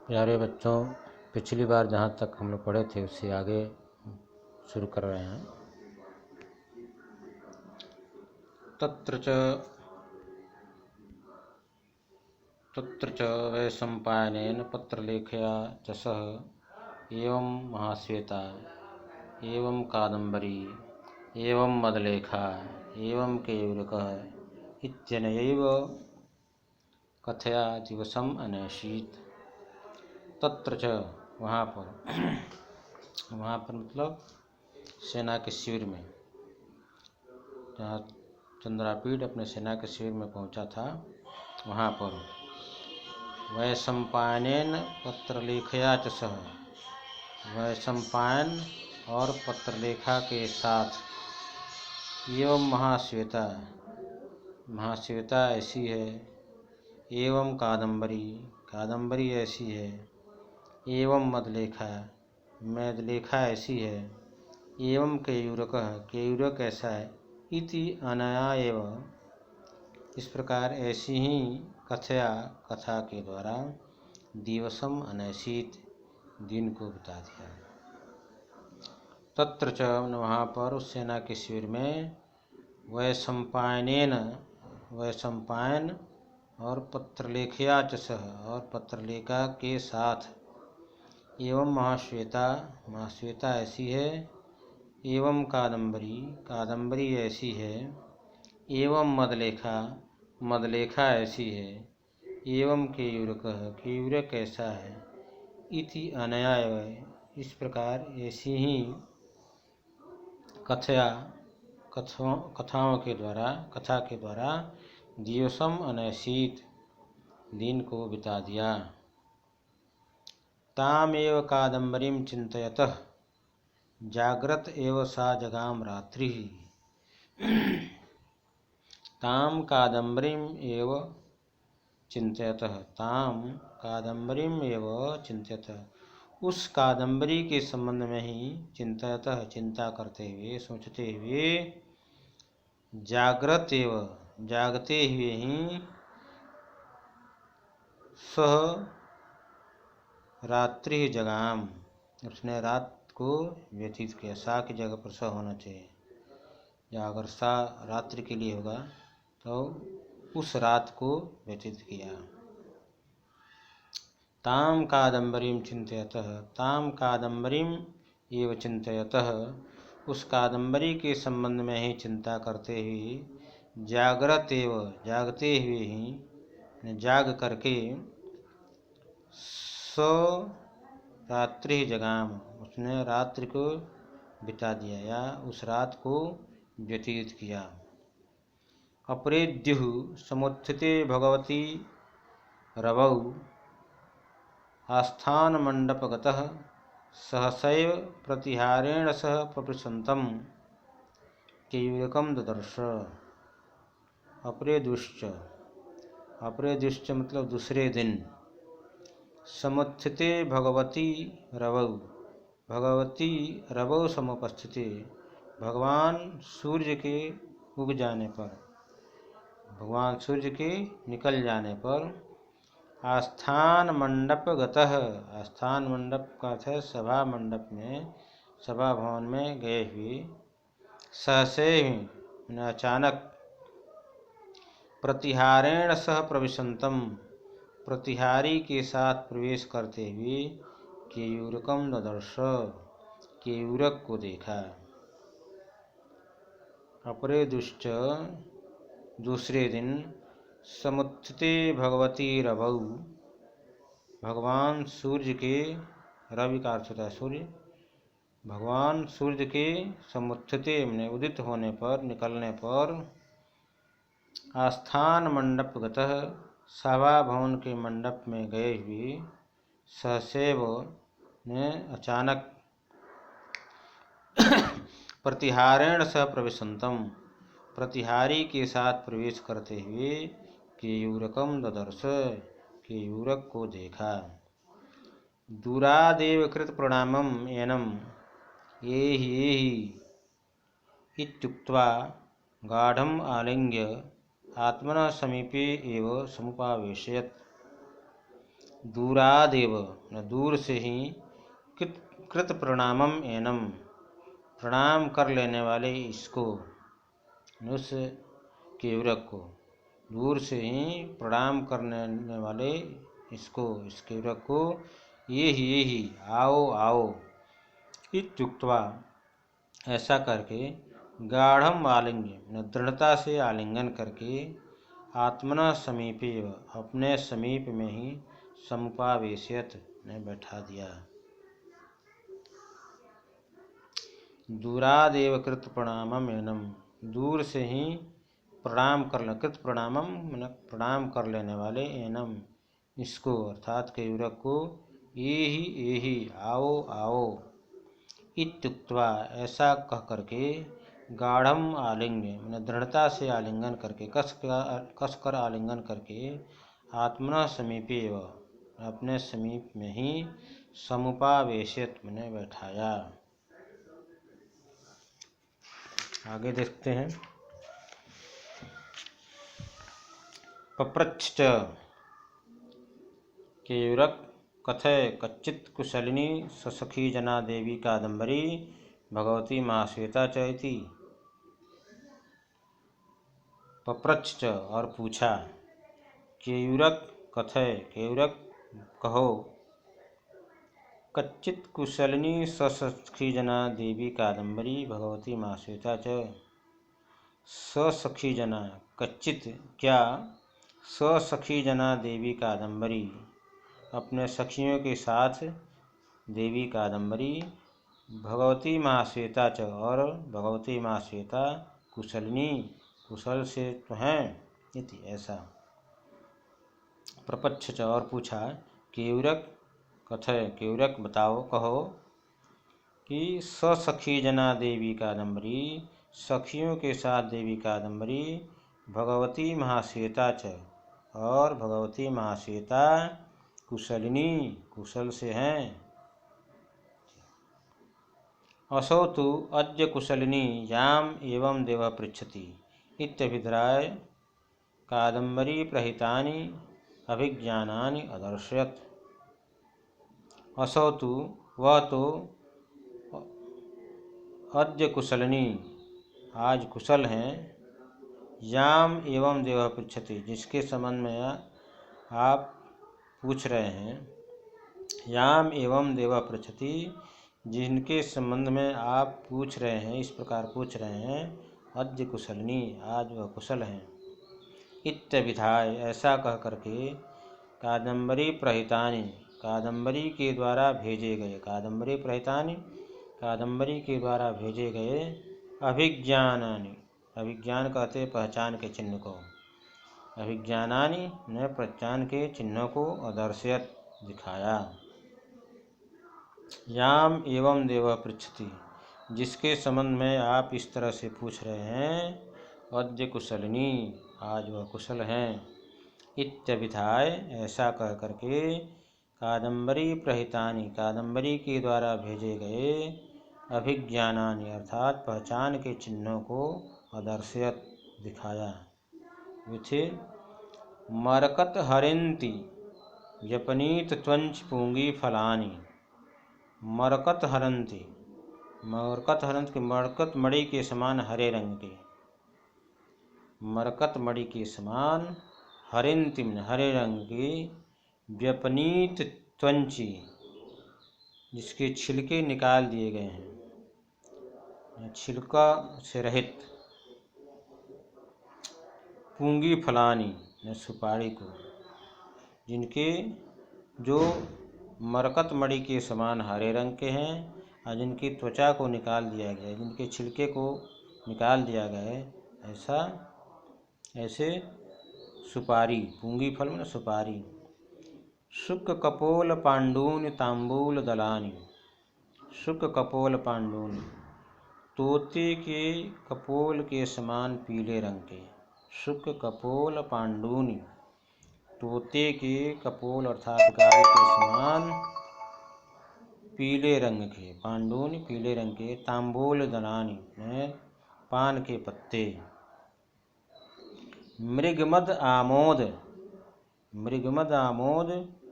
प्यारे बच्चों, पिछली बार जहाँ तक हम लोग पढ़े थे उससे आगे शुरू कर रहे हैं। तत्र च वैशंपायनेन पत्रलेखया च सह एवं महाश्वेता एवं कादम्बरी एवं मदलेखा एवं केयूरकः इत्यनेनैव कथया दिवसम् अनैषीत्। तत्र च वहाँ पर मतलब सेना के शिविर में, जहाँ चंद्रापीठ अपने सेना के शिविर में पहुंचा था, वहाँ पर वैशंपायनेन पत्रलेखया च सह, वैशंपायन और पत्रलेखा के साथ, एवं महाश्वेता, महाश्वेता ऐसी है, एवं कादम्बरी, कादम्बरी ऐसी है, एवं मदलेखा, मदलेखा ऐसी है, एवं केयूरकः, केयूरक ऐसा है, इति अनया एव, इस प्रकार ऐसी ही कथया, कथा के द्वारा, दिवसम अनैषीत, दिन को बता दिया। तत्र च, वहाँ पर उस सेना के शिविर में, वैशंपायनेन, वैशंपायन और पत्रलेखया च सह, और पत्रलेखा के साथ, एवं महाश्वेता, महाश्वेता ऐसी है, एवं कादम्बरी, कादम्बरी ऐसी है, एवं मदलेखा, मदलेखा ऐसी है, एवं केयूरकः, केयूरक ऐसा है, इति अनया एव, इस प्रकार ऐसी ही कथया, कथाओं के द्वारा, कथा के द्वारा, दिवसम अनैषीत, दिन को बिता दिया। तामेव कादम्बरीं चिन्तयतः जाग्रत एव सा जगाम रात्रिः। ताम कादम्बरीं एव चिन्तयतः, ताम कादम्बरीं एव चिन्तयतः, उस कादम्बरी के संबंध में ही चिन्तयतः, चिंता करते हुए, सोचते हुए, जागृत एव, जागते हुए ही, सह रात्रि जगाम, उसने रात को व्यतीत किया। सा की जगह पर स होना चाहिए, या अगर सा रात्रि के लिए होगा तो उस रात को व्यतीत किया। ताम कादम्बरीं चिन्तयतः, ताम कादम्बरीं एव चिन्तयतः, उस कादम्बरी के संबंध में ही चिंता करते हुए, जागृत एव, जागते हुए ही, जाग करके, सो रात्रि जगाम, उसने रात्रि को बिता दिया, या उस रात को व्यतीत किया। अपरे द्युः समुत्थिते भगवती रवौ आस्थानमण्डपगतः सहसैव प्रतिहारेण सह प्रपृच्छन्तं केयूरकं ददर्श। अपरे दुश्च, अपरे दुश्च मतलब दूसरे दिन, समुत्थिते भगवती रवौ, भगवती रवौ समुपस्थिति, भगवान सूर्य के उग जाने पर, भगवान सूर्य के निकल जाने पर, आस्थान मंडप गतः, आस्थान मंडप का अर्थ है सभा मंडप में, सभा भवन में गए हुए, सहसे अचानक, प्रतिहारेण सह प्रविशंतम, प्रतिहारी के साथ प्रवेश करते हुए, केयूरकम ददर्श, केयूरक को देखा। अपरे दुश्च दूसरे दिन, समुत्थिते भगवती रवौ, भगवान सूर्य के, रवि का अर्थ होता है सूर्य, भगवान सूर्य के समुत्थिते में उदित होने पर, निकलने पर, आस्थान मंडप गतः, सभा भवन के मंडप में गए हुए, सहसैव ने अचानक, प्रतिहारेण सह प्रविशंतम, प्रतिहारी के साथ प्रवेश करते हुए, केयूरकम ददर्श, केयूरक को देखा। दूरादेव कृत प्रणामम एनम एहि इत्युक्त्वा गाढ़म आलिंग्य आत्मनः समीपे एव समुपावेशयत्। दूरादेव न दूर से ही कृत प्रणामम एनम प्रणाम कर लेने वाले इसको, उस केवरक को, दूर से ही प्रणाम करने वाले इसको, इस केवरक को, ये ही आओ आओ इत्युक्त्वा ऐसा करके, गाढ़म आलिंग्य दृढ़ता से आलिंगन करके, आत्मना समीपे अपने समीप में ही, समुपावेशयत ने बैठा दिया। दूरादेव कृत प्रणामम एनम दूर से ही प्रणाम कर ले, कृत प्रणामम प्रणाम कर लेने वाले, एनम इसको अर्थात केवरक को, ये ही आओ आओ इत्युक्त्वा ऐसा कह करके, गाढ़म आलिंग्य दृढ़ता से आलिंगन करके, कस कर आलिंगन करके, आत्मना समीपे अपने समीप में ही, समुपावेशित मैंने बैठाया। आगे देखते हैं। पप्रच्छ केवरक कथय कच्चित् कुशलिनी ससखी जना देवी कादम्बरी भगवती महाश्वेता च इति। पप्रच्छ और पूछा, केयूरक कथय केयूरक कहो, कच्चित् कुशलिनी ससखी जना देवी कादम्बरी भगवती महाश्वेता च। ससखी जना कच्चित् क्या, ससखी जना देवी कादम्बरी अपने सखियों के साथ देवी कादम्बरी, भगवती महाश्वेता च और भगवती महाश्वेता, कुशलिनी कुशल से तो हैं इति ऐसा। प्रपच्छ च और पूछा, केवरक कथय केवरक बताओ कहो, कि ससखी जना देवी कादम्बरी सखियों के साथ देवी कादम्बरी, भगवती महाश्वेता च और भगवती महाश्वेता, कुशलिनी कुशल से हैं। असौ तु अद्य कुशलिनी याम एवं देव पृच्छति इत्यभिप्राय कादम्बरी प्रहितानि अभिज्ञानानि अदर्शयत्। असौ तु वह तो, अद्य कुशलिनी आज कुशल हैं, याम एवं देव पृच्छति जिसके संबंध में आप पूछ रहे हैं, याम एवं देव पृच्छति जिनके संबंध में आप पूछ रहे हैं, इस प्रकार पूछ रहे हैं, अद्य कुशलिनी आज वह कुशल हैं। इत्यभिधाय ऐसा कह करके, कादम्बरी प्रहितानि कादम्बरी के द्वारा भेजे गए, कादम्बरी प्रहितानि कादम्बरी के द्वारा भेजे गए, अभिज्ञानानि अभिज्ञान कहते पहचान के चिन्ह को, अभिज्ञानानि न पहचान के चिन्हों को, अदर्शयत दिखाया। याम एवं देव पृच्छति जिसके संबंध में आप इस तरह से पूछ रहे हैं, अद्य कुशलिनी आज वह कुशल हैं। इत्यभिधाय ऐसा कह करके, कादम्बरी प्रहितानि कादम्बरी के द्वारा भेजे गए, अभिज्ञानानि अर्थात पहचान के चिन्हों को, अदर्शयत दिखाया। विथे मरकत हरिंति व्यपनीत त्वंच पूंगी फलानि। मरकत हरंति मरकत हरंत के मरकत मणि के समान हरे रंग के, मरकत मणि के समान हरिंतिम हरे रंग की, व्यपनीत त्वंची जिसके छिलके निकाल दिए गए हैं, छिलका से रहित, पूंगी फलानी सुपारी को, जिनके जो मरकत मणि के समान हरे रंग के हैं और जिनकी त्वचा को निकाल दिया गया है, जिनके छिलके को निकाल दिया गया है, ऐसे सुपारी, पूंगी फल में सुपारी। शुक कपोल पांडून तांबूल दलानी। शुक कपोल पांडून तोते के कपोल के समान पीले रंग के, शुक कपोल पांडूनी तोते के कपोल अर्थात गाल के समान पीले रंग के, पांडून पीले रंग के, तांबूल दलानी पान के पत्ते। मृगमद आमोद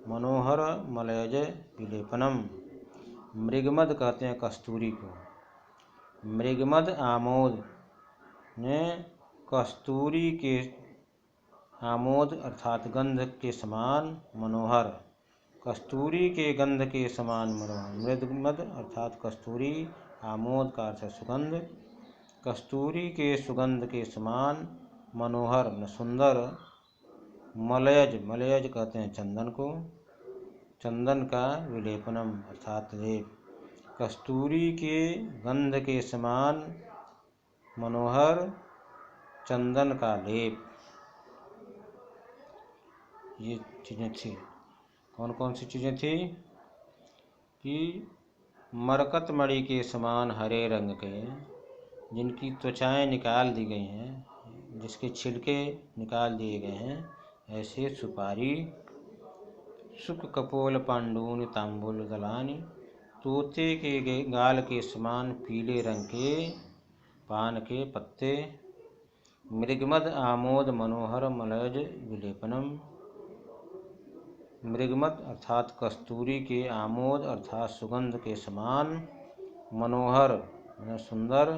मनोहर मलयज विलेपनम। मृगमद कहते हैं कस्तूरी को। मृगमद आमोद ने कस्तूरी के आमोद अर्थात गंध के समान मनोहर, कस्तूरी के गंध के समान मनोहर। मृगमद अर्थात कस्तूरी, आमोद का अर्थ सुगंध, कस्तूरी के सुगंध के समान मनोहर न सुंदर। मलयज, मलयज कहते हैं चंदन को, चंदन का विलेपनम अर्थात लेप, कस्तूरी के गंध के समान मनोहर चंदन का लेप। ये चीज़ें थी। कौन कौन सी चीज़ें थी कि मरकत मणि के समान हरे रंग के, जिनकी त्वचाएं निकाल दी गई हैं, जिसके छिलके निकाल दिए गए हैं, ऐसे सुपारी। सुख कपोल पांडूनि तांबूल दलानि, तोते के गाल के समान पीले रंग के पान के पत्ते। मृगमद आमोद मनोहर मलयज विलेपनम। मृगमद अर्थात कस्तूरी के, आमोद अर्थात सुगंध के समान, मनोहर सुंदर,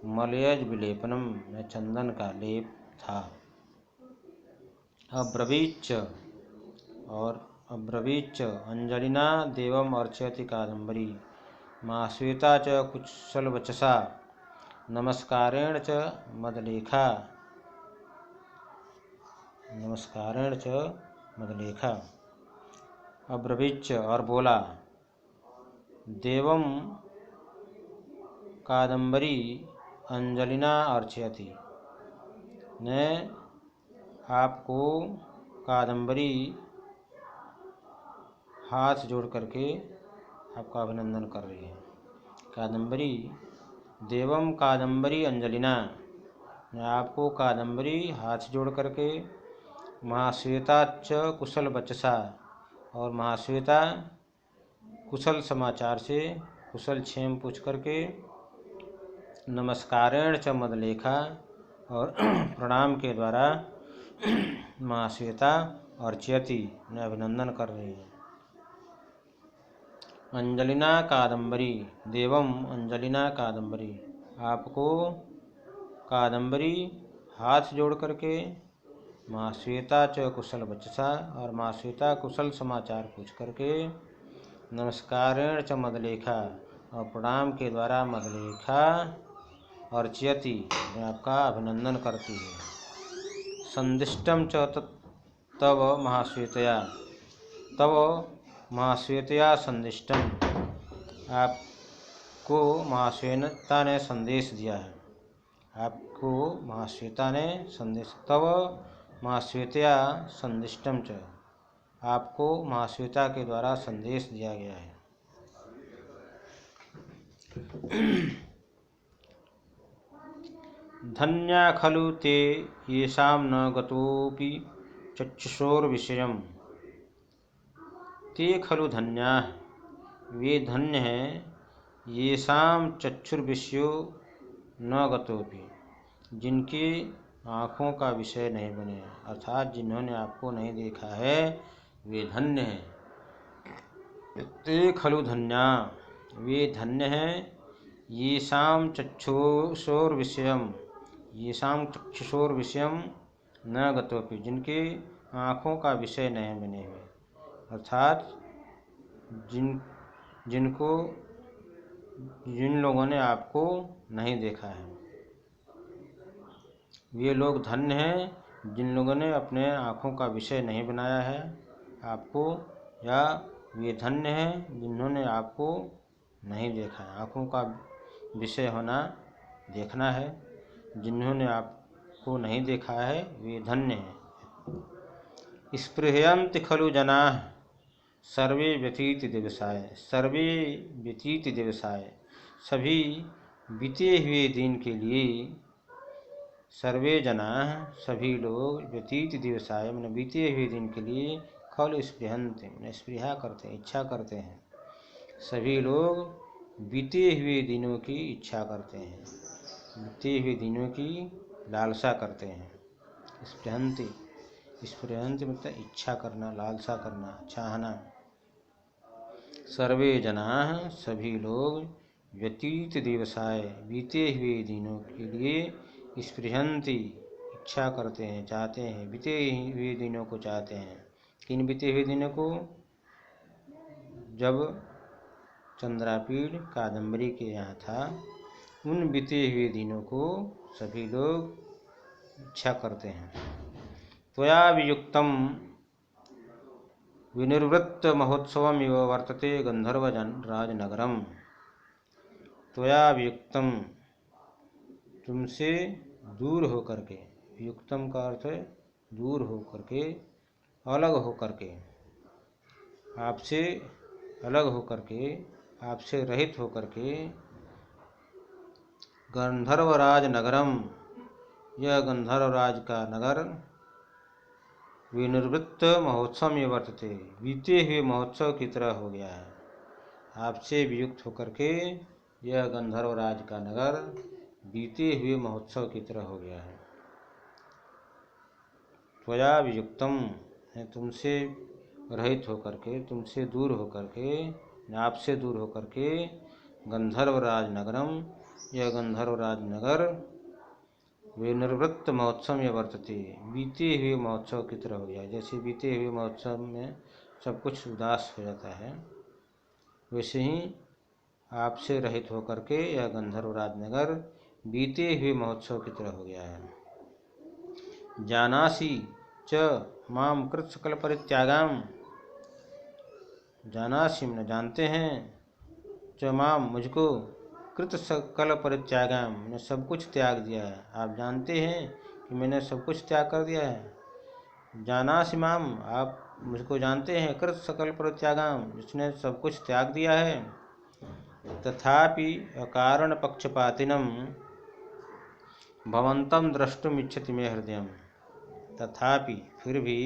मलयज विलेपनम में चंदन का लेप था। अब्रवीच्च और अब्रवीच्च अंजलिना देवम अर्चयति कादम्बरी, महाश्वेता च कुशलवचसा, नमस्कारेण च मदलेखा, नमस्कारेण च मदलेखा। अब्रवीच्च और बोला, देवम कादम्बरी अंजलिना अर्चयति ने आपको कादम्बरी हाथ जोड़ करके आपका अभिनंदन कर रही है। कादम्बरी देवम कादम्बरी अंजलिना ने आपको कादम्बरी हाथ जोड़ करके, महाश्वेता च कुशल वचसा और महाश्वेता कुशल समाचार से कुशल क्षेम पूछ करके, नमस्कारेण च मदलेखा और प्रणाम के द्वारा महाश्वेता अर्चयति ने अभिनंदन कर रही है। अंजलिना कादम्बरी देवम अंजलिना कादम्बरी, आपको कादम्बरी हाथ जोड़ करके, महाश्वेता च कुशल वचसा और महाश्वेता कुशल समाचार पूछ करके, नमस्कारेण च मदलेखा और प्रणाम के द्वारा मदलेखा अर्चयति ने आपका अभिनंदन करती है। संदिष्टम च तव महाश्वेतया, तव महाश्वेतया संदिष्टम, आपको महाश्वेता ने संदेश दिया है, आपको महाश्वेता ने संदेश, तव महाश्वेतया संदिष्टम च, आपको महाश्वेता के द्वारा संदेश दिया गया है। धन्या खलु ते येषां न गतोऽपि चक्षुषोर्विषयम्। ते खलु धन्या, वे धन्य हैं, येषां चक्षुर्विषयो न गतोऽपि, जिनकी आँखों का विषय नहीं बने, अर्थात जिन्होंने आपको नहीं देखा है वे धन्य हैं। ते खलु धन्या, वे धन्य हैं, येषां चक्षुषोर्विषयम्, येषां चक्षुषोर्विषयम् न गतोऽपि, जिनके आँखों का विषय नहीं बने हुए, अर्थात जिन लोगों ने आपको नहीं देखा है, वे लोग धन्य हैं जिन लोगों ने अपने आँखों का विषय नहीं बनाया है आपको, या वे धन्य हैं जिन्होंने आपको नहीं देखा है। आँखों का विषय होना देखना है, जिन्होंने आपको नहीं देखा है वे धन्य हैं। स्पृहयन्ति खलु जनाः सर्वे व्यतीत दिवसाय, सर्वे व्यतीत दिवसाय, सभी बीते हुए दिन के लिए, सर्वे जनाः सभी लोग, व्यतीत दिवसाय मैंने बीते हुए दिन के लिए, खलु स्पृहन्ति मैंने स्पृहा करते हैं, इच्छा करते हैं, सभी लोग बीते हुए दिनों की इच्छा करते हैं, बीते हुए दिनों की लालसा करते हैं। स्पृहन्ति स्पृहन्ति मतलब इच्छा करना, लालसा करना, चाहना। सर्वे जनाः सभी लोग व्यतीत दिवसाय बीते हुए दिनों के लिए स्पृहन्ति इच्छा करते हैं, चाहते हैं, बीते हुए दिनों को चाहते हैं। किन बीते हुए दिनों को? जब चंद्रापीड़ कादम्बरी के यहाँ था, उन बीते हुए दिनों को सभी लोग इच्छा करते हैं। त्वया वियुक्तम विनिर्वृत्त महोत्सवम इव वर्तते गंधर्वराजनगरम। त्वया वियुक्तम तुमसे दूर होकर के, युक्तम का अर्थ है दूर होकर के, अलग होकर के, आपसे अलग होकर के, आपसे रहित होकर के, गंधर्वराज नगरम यह गंधर्वराज का नगर विनिवृत्त महोत्सव में वर्तते बीते हुए महोत्सव की तरह हो गया है। आपसे वियुक्त होकर के यह गंधर्वराज का नगर बीते हुए महोत्सव की तरह हो गया है। त्वया वियुक्तम है तुमसे रहित होकर के, तुमसे दूर होकर के, आपसे दूर होकर के, गंधर्वराज नगरम यह गंधर्वराज नगर विनिवृत्त महोत्सव में वर्तते बीते हुए महोत्सव की तरह हो गया। जैसे बीते हुए महोत्सव में सब कुछ उदास हो जाता है, वैसे ही आपसे रहित होकर के यह गंधर्वराज नगर बीते हुए महोत्सव की तरह हो गया है। जानासि च माम कृत सकल परित्यागम, जानासि न जानते हैं, च माम मुझको, कृत सकल परित्यागम मैंने सब कुछ त्याग दिया है। आप जानते हैं कि मैंने सब कुछ त्याग कर दिया है। जानासि माम आप मुझको जानते हैं, कृत सकल परित्यागम जिसने सब कुछ त्याग दिया है। तथापि अकारण पक्षपातिनम भवंतम द्रष्टुम इच्छति मे हृदयम। तथापि फिर भी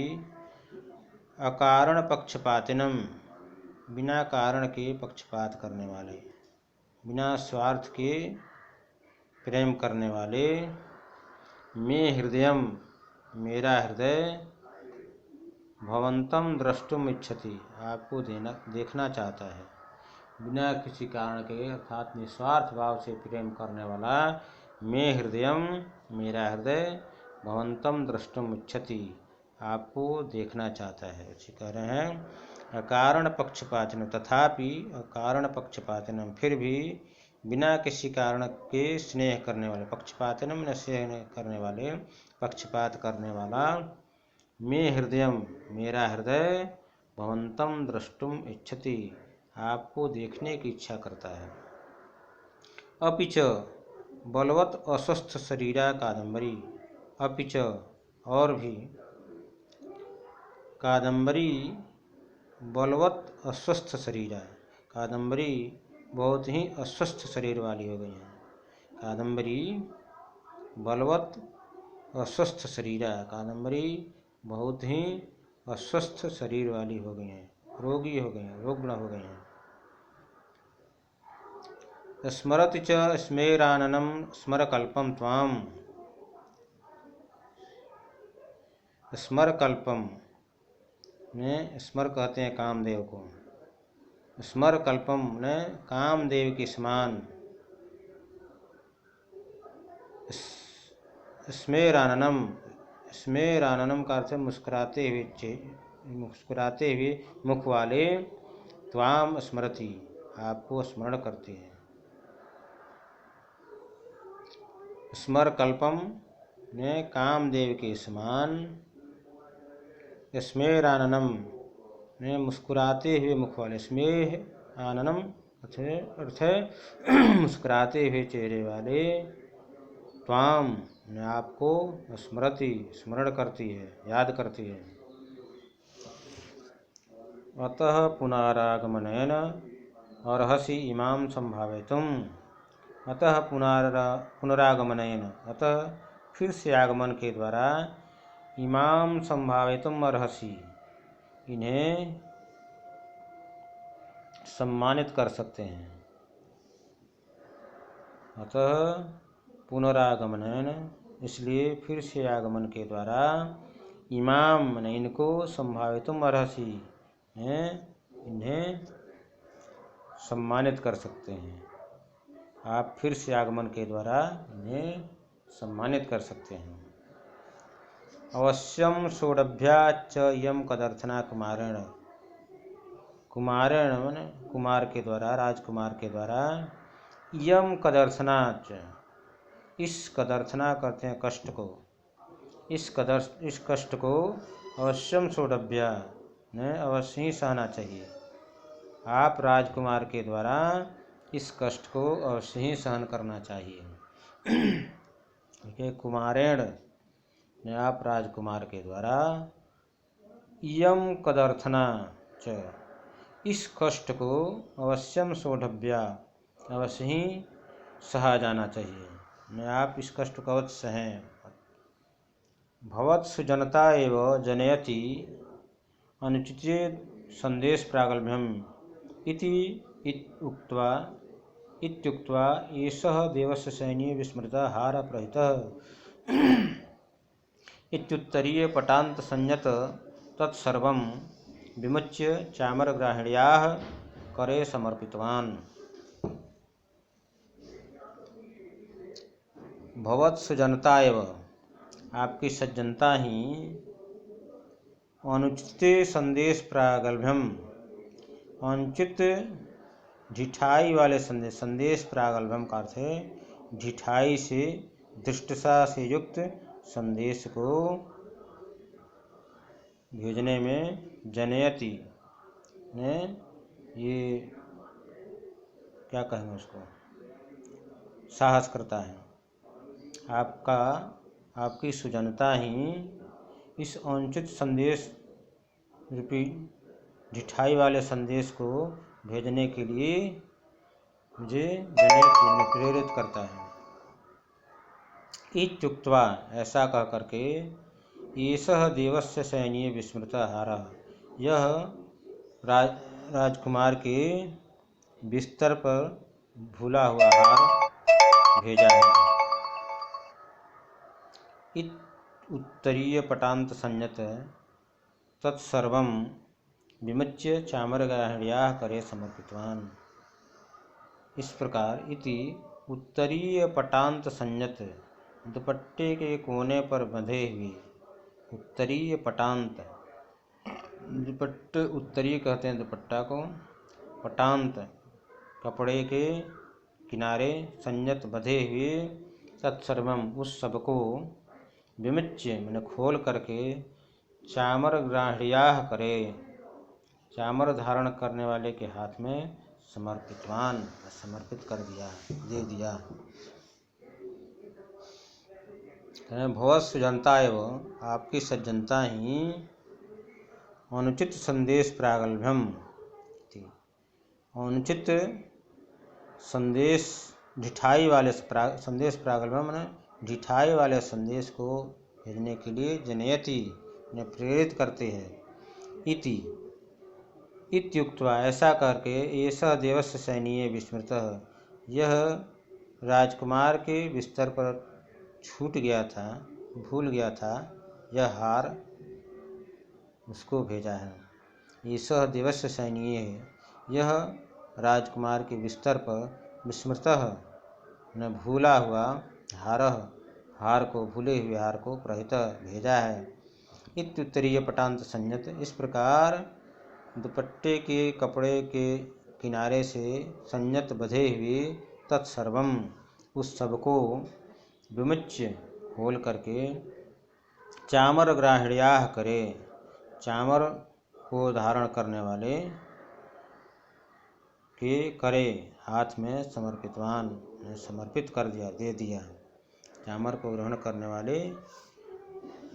अकारण पक्षपातिनम बिना कारण के पक्षपात करने वाले, बिना स्वार्थ के प्रेम करने वाले, मे हृदयम मेरा हृदय, भवंतम द्रष्टुम इच्छति आपको देखना चाहता है। बिना किसी कारण के अर्थात निस्वार्थ भाव से प्रेम करने वाला मे हृदयम मेरा हृदय, भवंतम द्रष्टुम इच्छति आपको देखना चाहता है। ऐसे कह रहे हैं अकारण पक्षपातिनम, तथापि अकारण पक्षपातिनम फिर भी बिना किसी कारण के स्नेह करने वाले, पक्षपातिनम न स्नेह करने वाले, पक्षपात करने वाला, मे हृदयम मेरा हृदय, भवंतम द्रष्टुम इच्छति आपको देखने की इच्छा करता है। अपिच बलवत अस्वस्थ शरीरा कादम्बरी, अपिच और भी, कादम्बरी बलवत अस्वस्थ शरीरा, कादम्बरी बहुत ही अस्वस्थ शरीर वाली हो गई है। कादम्बरी बलवत अस्वस्थ शरीरा, कादम्बरी बहुत ही अस्वस्थ शरीर वाली हो गई हैं, रोगी हो गई हैं, रुग्ण हो गई हैं। स्मरति च स्मेराननम स्मरकल्पम त्वाम, स्मरकल्पम में स्मर कहते हैं कामदेव को, स्मरकल्पम ने कामदेव के समान, स्मेराननम, स्मेराननम का अर्थ मुस्कुराते हुए मुख वाले, त्वाम स्मरति आपको स्मरण करते हैं। स्मरकल्पम ने कामदेव के समान, स्मेराननम ने मुस्कुराते हुए मुख वाले, स्मेह आननम अर्थ है मुस्कुराते हुए चेहरे वाले, त्वाम ने आपको स्मृति स्मरण करती है, याद करती है। अतः पुनरागमनेन अर्हसि इमां संभावयितुम, अतः पुनरागमनेन अतः फिर से आगमन के द्वारा, इमाम संभावितुम अर्हसि इन्हें सम्मानित कर सकते हैं। अतः पुनरागमनेन इसलिए फिर से आगमन के द्वारा, इमाम मैंने इनको संभावितुम अर्हसि, इन्हें सम्मानित कर सकते हैं। आप फिर से आगमन के द्वारा इन्हें सम्मानित कर सकते हैं। अवश्यम सोडभ्या च यम कदर्थना कुमारेण, कुमारेण मैंने कुमार के द्वारा, राजकुमार के द्वारा, यम कदर्थना च, इस कदर्थना करते हैं कष्ट को, इस कष्ट को अवश्यम सोडभ्या ने अवश्य ही सहना चाहिए। आप राजकुमार के द्वारा इस कष्ट को अवश्य ही सहन करना चाहिए। कुमारेण ने आप राजकुमार के द्वारा, यम कदर्थना च, इस कष्ट को अवश्यम सोढव्या अवश्य ही सहा जाना चाहिए। ने आप इस कष्ट को अवश्य सहें। भवत्सु जनता एव जनयति अनुचिते संदेश प्रागल्भ्यम इत्युक्त्वा एषः देवस्य सैन्ये विस्मृतः हारप्रहितः इत्युत्तरीय पटान्त संयत तत्सर्वं विमुच्य चामरग्राहिण्याः करे समर्पितवान्। भवत्सु जनता एव, आपकी सज्जनता ही, अनुचित संदेश प्रागल्भ्यम, अनुचित ढिठाई वाले संदेश, संदेश प्रागल्भ्यम का अर्थ है ढिठाई से, दृष्टता से युक्त संदेश को भेजने में जनयति ने, ये क्या कहेंगे उसको, साहस करता है। आपकी सुजनता ही इस अनुचित संदेश रूपी ढिठाई वाले संदेश को भेजने के लिए मुझे जनयति प्रेरित करता है। इत्युक्त्वा ऐसा कह करके, एषः देवस्य सैन्ये विस्मृतः हारः, यह राजकुमार के बिस्तर पर भूला हुआ हार भेजा है। उत्तरीय पटांत संयत तत्सर्वं विमुच्य चामरग्राहिण्याः करे समर्पितवान्। इस प्रकार इति उत्तरीय पटांत संयत, दुपट्टे के कोने पर बंधे हुए, उत्तरीय पटांत, दुपट्टे उत्तरीय कहते हैं दुपट्टा को, पटांत कपड़े के किनारे, संयत बंधे हुए, तत्सर्वम उस सबको, विमुच्य मैंने खोल करके, चामरग्राहिण्याः करे, चामर धारण करने वाले के हाथ में समर्पितवान, समर्पित कर दिया, दे दिया। भवत्सु जनता एवं, आपकी सज्जनता ही, अनुचित संदेश प्रागल्भ्यम, अनुचित संदेश ढिठाई वाले संदेश प्रागल्भ्यम ने ढिठाई वाले संदेश को भेजने के लिए जनयति ने प्रेरित करते हैं। इत्युक्त्वा ऐसा करके, एषः देवस्य सैन्ये विस्मृतः, यह राजकुमार के बिस्तर पर छूट गया था, भूल गया था, यह हार उसको भेजा है। एषः देवस्य सैन्ये, यह राजकुमार के बिस्तर पर विस्मृतः न भूला हुआ, हार को, भूले हुए हार को प्रहित भेजा है। इत्युत्तरीय पटांत संयत, इस प्रकार दुपट्टे के कपड़े के किनारे से संयत बंधे हुए, तत्सर्वम उस सबको, विमुच्य खोल करके, चामरग्राहिण्याः करे, चामर को धारण करने वाले के करे, हाथ में समर्पितवान ने समर्पित कर दिया, दे दिया। चामर को ग्रहण करने वाले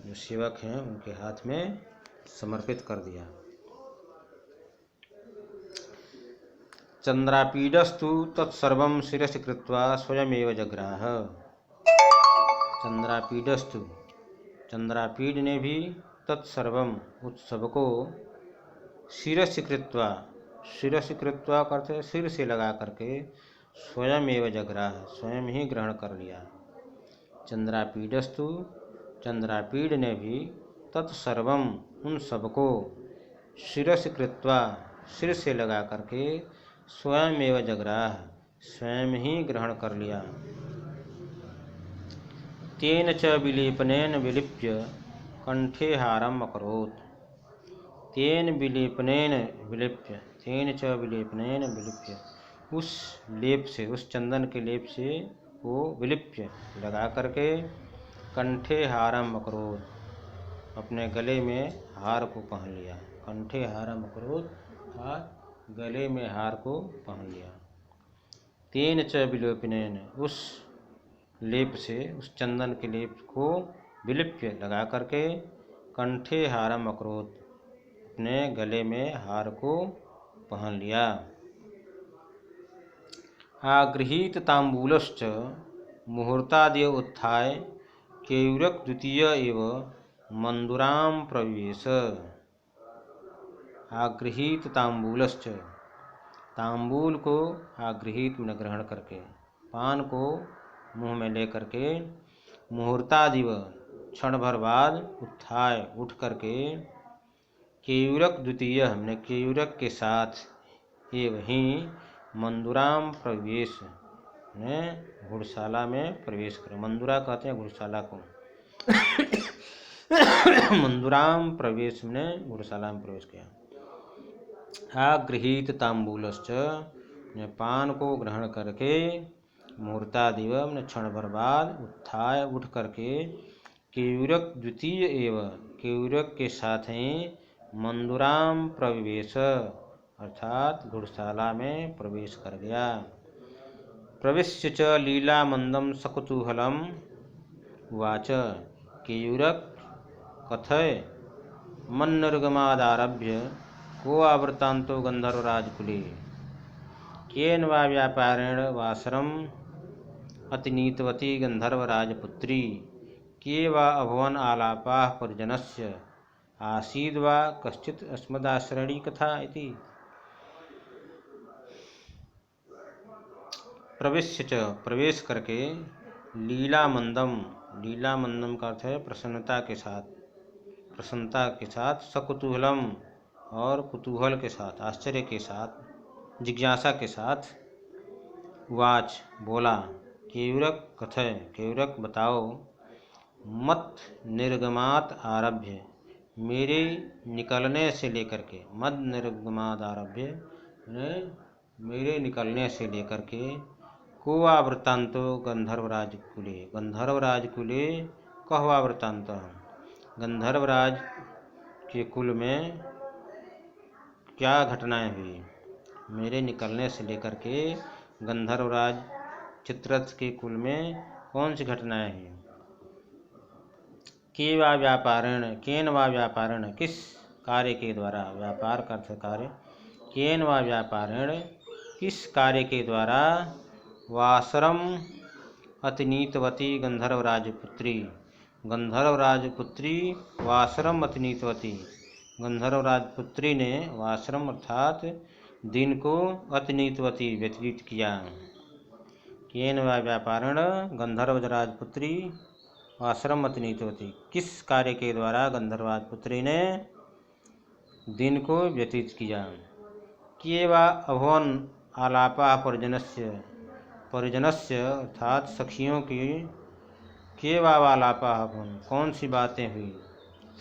जो सेवक हैं उनके हाथ में समर्पित कर दिया। चंद्रापीडस्तु तत्सर्वं शिरसि कृत्वा स्वयमेव जग्राह। चंद्रापीडस्तु, चंद्रापीड ने भी तत्सर्वम उत्सव को, शिरसि कृत्वा, शिरसि कृत्वा करते सिर से लगा करके, स्वयमेव जग्राह स्वयं ही ग्रहण कर लिया। चंद्रापीडस्तु, चंद्रापीड ने भी तत्सर्वम उन सबको शिरस कृत्वा सिर से लगा करके स्वयं एवं जगराह स्वयं ही ग्रहण कर लिया। तेन च विलेपनेन विलिप्य कंठे हारम अकरोत्। तेन विलेपनेन विलिप्य तेन च विलेपनेन विलिप्य उस लेप से उस चंदन के लेप से वो विलिप्य लगा करके कंठे हारम अकरोत् अपने गले में हार को पहन लिया। कंठे हारम अकरोत् गले में हार को पहन लिया। तेन च विलोपनेन उस लेप से उस चंदन के लेप को विलिप्य लगा करके कंठे हारम अकरोत् अपने गले में हार को पहन लिया। आगृहीत तांबूलश्च मुहूर्तादि उत्थाय केयूरक द्वितीय एव मंदुराम प्रवेश। आगृहीत तांबूलश्च तांबूल को आगृहीत में ग्रहण करके पान को मुंह में ले करके मुहूर्तादिव क्षण भर बाद उत्थाय उठ करके केयूरक द्वितीय हमने केयूरक के साथ एवं ही मंदुराम प्रवेश ने घुड़शाला में प्रवेश करा। मंदुरा कहते हैं घुड़शाला को। मंदुराम प्रवेश ने घुड़शाला में प्रवेश किया। आगृहीत तांबूलश्च पान को ग्रहण करके मुहूर्तादिव क्षण भर बाद उत्थाय उठ करके केयूरक द्वितीय एवं केयूरक के साथ ही मंदुराम प्रवेश अर्थात घुड़शाला में प्रवेश कर गया। प्रविश्य च लीला मंदम सकुतूहलम वाच केयूरक कथय मन्निर्गमादारभ्य को आवृतांतो गंधर्वराजकुले केन वा व्यापारेण वासरम अतिनीतवती गंधर्वराजपुत्री के वा अभवन आलापाः परिजनस्य आसीद वा कश्चित् अस्मदाश्रणी कथा इति। प्रविश्य च प्रवेश करके लीला मंदम का अर्थ है प्रसन्नता के साथ सकुतूहलम और कुतूहल के साथ आश्चर्य के साथ जिज्ञासा के साथ वाच बोला केयूरक कथय केयूरक बताओ मत निर्गमात आरभ्य मेरे निकलने से लेकर के मद निर्गमात आरभ्य मेरे निकलने से लेकर के कोवा वृत्तांतो गंधर्वराज कुले कहवा वृत्तांत गंधर्वराज के कुल में क्या घटनाएं हुई। मेरे निकलने से लेकर के गंधर्वराज चित्ररथ के कुल में कौन सी घटनाएं हुई। केन वा व्यापारेण किस कार्य के द्वारा व्यापार का अर्थ कार्य केन वा व्यापारेण किस कार्य के द्वारा वासरम अतिनीतवती गंधर्वराजपुत्री वासरम अतिनीतवती गंधर्वराजपुत्री ने वासरम अर्थात दिन को अतिनीतवती व्यतीत किया। केन वा व्यापारेण गंधर्वराजपुत्री वासरम अतिनीतवती किस कार्य के द्वारा गंधर्वराजपुत्री ने दिन को व्यतीत किया। के वा अभवन आलापा परिजनस्य अर्थात सखियों की के वा आलापा अभवन कौन सी बातें हुई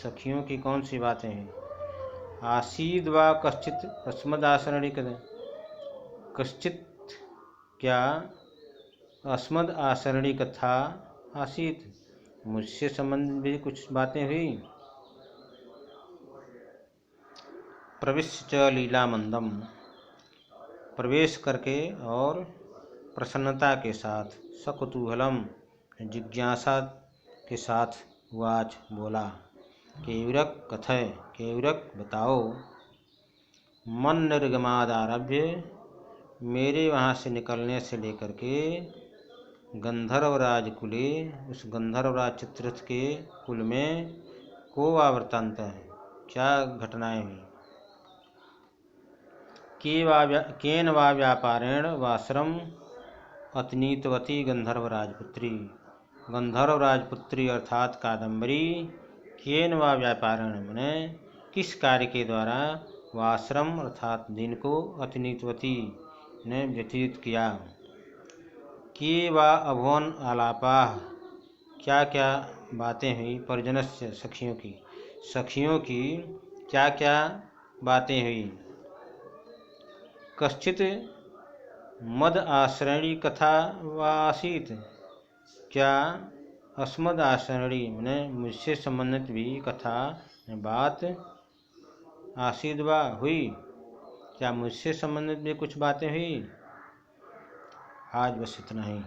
सखियों की कौन सी बातें हुई। आसीद वा कश्चित अस्मदाश्रणी कश्चित क्या अस्मद आश्रणी कथा आसीत मुझसे संबंधित भी कुछ बातें हुई। प्रविश्य च लीला मंदम प्रवेश करके और प्रसन्नता के साथ सकुतूहलम जिज्ञासा के साथ वाच बोला केयूरक कथय केयूरक बताओ मन निर्गमादारभ्य मेरे वहाँ से निकलने से लेकर के गंधर्वराज कुले उस गंधर्वराज चित्ररथ के कुल में को आवृत्तांत है क्या घटनाएं हुई। केन वा व्यापारेण वासरम अतिनीतवती गंधर्वराजपुत्री अर्थात कादम्बरी केन वा व्यापारण मने किस कार्य के द्वारा वाश्रम अर्थात दिन को अतिनीतवती ने व्यतीत किया। के वा अभवन आलापा क्या क्या बातें हुई। परिजनस्य सखियों की क्या क्या बातें हुई। कश्चित मद आश्रयणी कथा वा आसीत क्या अस्मद आश्रयणी मैंने मुझसे संबंधित भी कथा बात आसीद वा हुई। क्या मुझसे संबंधित भी कुछ बातें हुई। आज बस इतना ही।